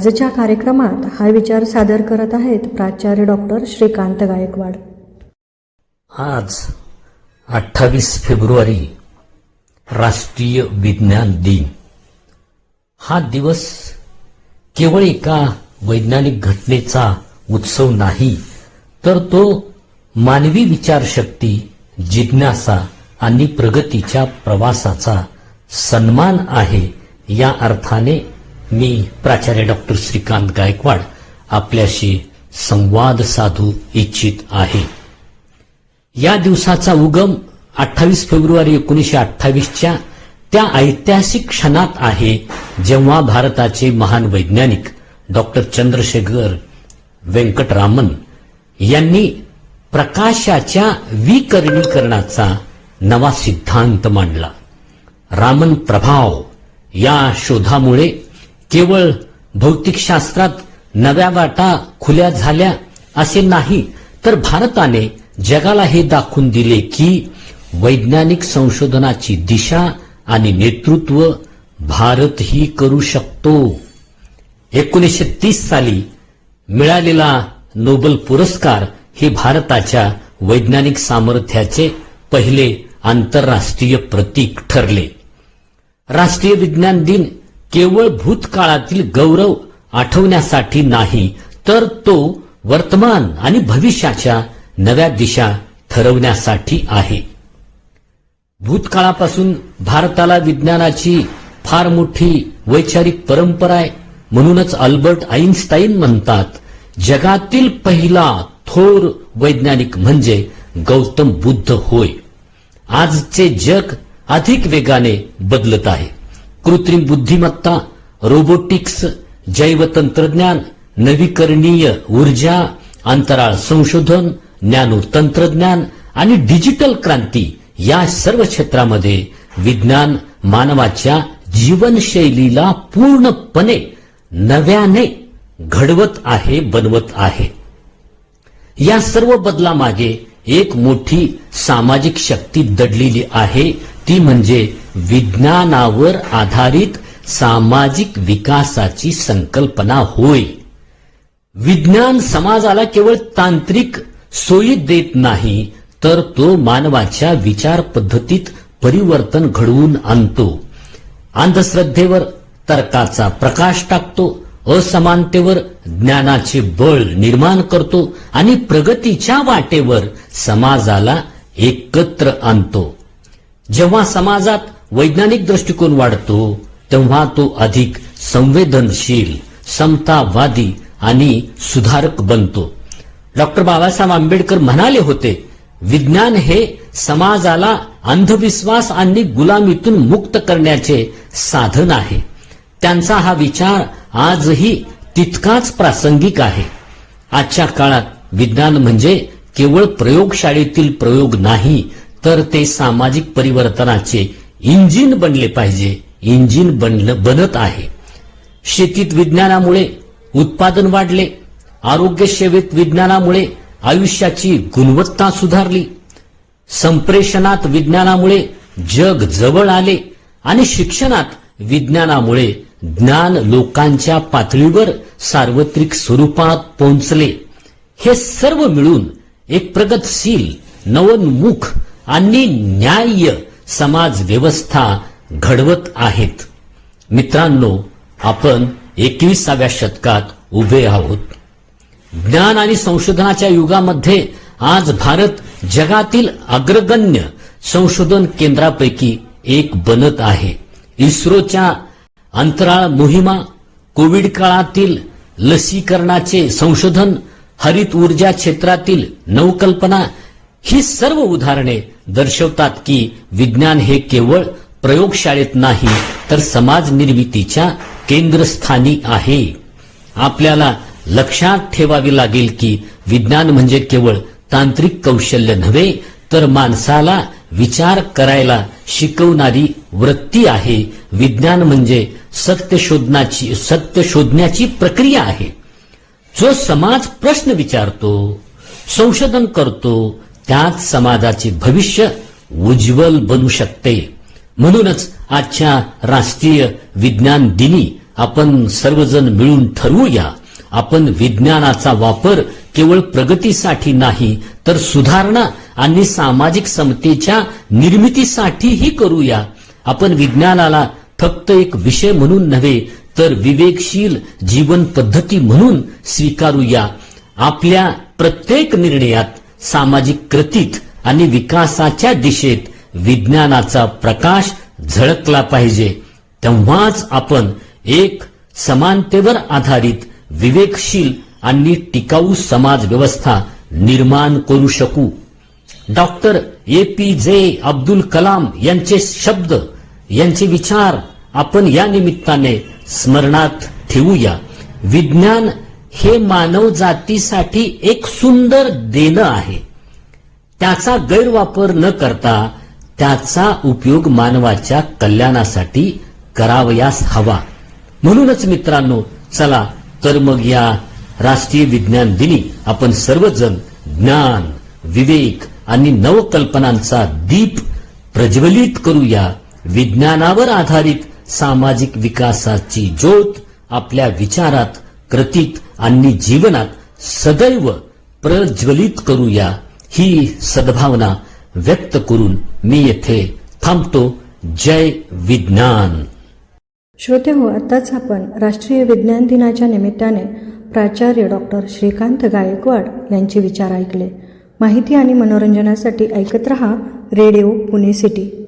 आजच्या कार्यक्रमात हा विचार सादर करत आहेत प्राचार्य डॉक्टर श्रीकांत गायकवाड. आज 28 फेब्रुवारी राष्ट्रीय विज्ञान दिन. हा दिवस केवळ एका वैज्ञानिक घटनेचा उत्सव नाही, तर तो मानवी विचारशक्ती, जिज्ञासा आणि प्रगतीच्या प्रवासाचा सन्मान आहे. या अर्थाने मी प्राचार्य डॉक्टर श्रीकांत गायकवाड आपल्याशी संवाद साधू इच्छित आहे. या दिवसाचा उगम 28 फेब्रुवारी 1928च्या त्या ऐतिहासिक क्षणात आहे, जेव्हा भारताचे महान वैज्ञानिक डॉक्टर चंद्रशेखर वेंकटरामन यांनी प्रकाशाच्या विकर्णीकरणाचा नवा सिद्धांत मांडला. रामन प्रभाव या शोधामुळे केवळ भौतिकशास्त्रात नव्या वाटा खुल्या झाल्या असे नाही, तर भारताने जगाला हे दाखवून दिले की वैज्ञानिक संशोधनाची दिशा आणि नेतृत्व भारतही करू शकतो. 1930 साली मिळालेला नोबेल पुरस्कार हे भारताच्या वैज्ञानिक सामर्थ्याचे पहिले आंतरराष्ट्रीय प्रतीक ठरले. राष्ट्रीय विज्ञान दिन केवळ भूतकाळातील गौरव आठवण्यासाठी नाही, तर तो वर्तमान आणि भविष्याच्या नव्या दिशा ठरवण्यासाठी आहे. भूतकाळापासून भारताला विज्ञानाची फार मोठी वैचारिक परंपरा आहे. म्हणूनच अल्बर्ट आइन्स्टाईन म्हणतात, जगातील पहिला थोर वैज्ञानिक म्हणजे गौतम बुद्ध होय. आजचे जग अधिक वेगाने बदलत आहे. कृत्रिम बुद्धिमत्ता, रोबोटिक्स, जैवतंत्रज्ञान, नवीकरणीय ऊर्जा, अंतराळ संशोधन, नॅनो तंत्रज्ञान आणि डिजिटल क्रांती या सर्व क्षेत्रामध्ये विज्ञान मानवाच्या जीवनशैलीला पूर्णपणे नव्याने घडवत आहे, बनवत आहे. या सर्व बदलामागे एक मोठी सामाजिक शक्ती दडलेली आहे, ती म्हणजे विज्ञानावर आधारित सामाजिक विकासाची संकल्पना होय. विज्ञान समाजाला केवळ तांत्रिक सोयी देत नाही, तर तो मानवाच्या विचार पद्धतीत परिवर्तन घडवून आणतो. अंधश्रद्धेवर तर्काचा प्रकाश टाकतो, असमानतेवर ज्ञानाचे बळ निर्माण करतो आणि प्रगतीच्या वाटेवर समाजाला एकत्र आणतो. जेव्हा समाजात वैज्ञानिक दृष्टिकोन वाढतो, तेव्हा तो अधिक संवेदनशील, समतावादी आणि सुधारक बनतो. डॉक्टर बाबासाहेब आंबेडकर म्हणाले होते, विज्ञान हे समाजाला अंधविश्वास आणि गुलामीतून मुक्त करण्याचे साधन आहे. त्यांचा हा विचार आजही तितकाच प्रासंगिक आहे. आजच्या काळात विज्ञान म्हणजे केवळ प्रयोगशाळेतील प्रयोग नाही, तर ते सामाजिक परिवर्तनाचे इंजिन बनले पाहिजे. इंजिन बनत आहे. शेतीत विज्ञानामुळे उत्पादन वाढले, आरोग्य सेवेत विज्ञानामुळे आयुष्याची गुणवत्ता सुधारली, संप्रेषणात विज्ञानामुळे जग जवळ आले आणि शिक्षणात विज्ञानामुळे ज्ञान लोकांच्या पातळीवर सार्वत्रिक स्वरूपात पोहोचले. हे सर्व मिळून एक प्रगतशील, नवोन्मुख आणि न्याय्य समाज व्यवस्था घडवत आहेत. मित्रांनो, आपण 21व्या शतकात उभे आहोत. ज्ञान आणि संशोधनाच्या युगामध्ये आज भारत जगातील अग्रगण्य संशोधन केंद्रापैकी एक बनत आहे. इस्रोच्या अंतराळ मोहिमा, कोविड काळातील लसीकरणाचे संशोधन, हरित ऊर्जा क्षेत्रातील नवकल्पना, ही सर्व उदाहरणे दर्शवतात की विज्ञान हे केवळ प्रयोगशाळेत नाही, तर समाज निर्मितीच्या केंद्रस्थानी आहे. आपल्याला लक्षात ठेवावे लागेल की विज्ञान म्हणजे केवळ तांत्रिक कौशल्य नव्हे, तर माणसाला विचार करायला शिकवणारी वृत्ती आहे. विज्ञान म्हणजे सत्य शोधण्याची प्रक्रिया आहे. जो समाज प्रश्न विचारतो, संशोधन करतो, त्याच समाजाचे भविष्य उज्ज्वल बनू शकते. म्हणूनच आजच्या राष्ट्रीय विज्ञान दिनी आपण सर्वजण मिळून ठरवूया, आपण विज्ञानाचा वापर केवळ प्रगतीसाठी नाही तर सुधारणा आणि सामाजिक समतेच्या निर्मितीसाठीही करूया. आपण विज्ञानाला फक्त एक विषय म्हणून नव्हे तर विवेकशील जीवन पद्धती म्हणून स्वीकारूया. आपल्या प्रत्येक निर्णयात, सामाजिक कृतीत आणि विकासाच्या दिशेत विज्ञानाचा प्रकाश झळकला पाहिजे. तेव्हाच आपण एक समानतेवर आधारित विवेकशील आणि टिकाऊ समाज व्यवस्था निर्माण करू शकू. डॉक्टर APJ अब्दुल कलाम यांचे शब्द, यांचे विचार आपण या निमित्ताने स्मरणात ठेवूया. विज्ञान हे मानव जातीसाठी एक सुंदर देणं आहे. त्याचा गैरवापर न करता त्याचा उपयोग मानवाच्या कल्याणासाठी करावयास हवा. म्हणूनच मित्रांनो, चला तर मग या राष्ट्रीय विज्ञान दिनी आपण सर्वजण ज्ञान, विवेक आणि नवकल्पनांचा दीप प्रज्वलित करूया. विज्ञानावर आधारित सामाजिक विकासाची ज्योत आपल्या विचारात, कृतीत आणि जीवनात सदैव प्रज्वलित करूया. ही सद्भावना व्यक्त करून मी येथे थांबतो. जय विज्ञान. श्रोते हो, आताच आपण राष्ट्रीय विज्ञान दिनाच्या निमित्ताने प्राचार्य डॉक्टर श्रीकांत गायकवाड यांचे विचार ऐकले. माहिती आणि मनोरंजनासाठी ऐकत रहा रेडिओ पुणे सिटी.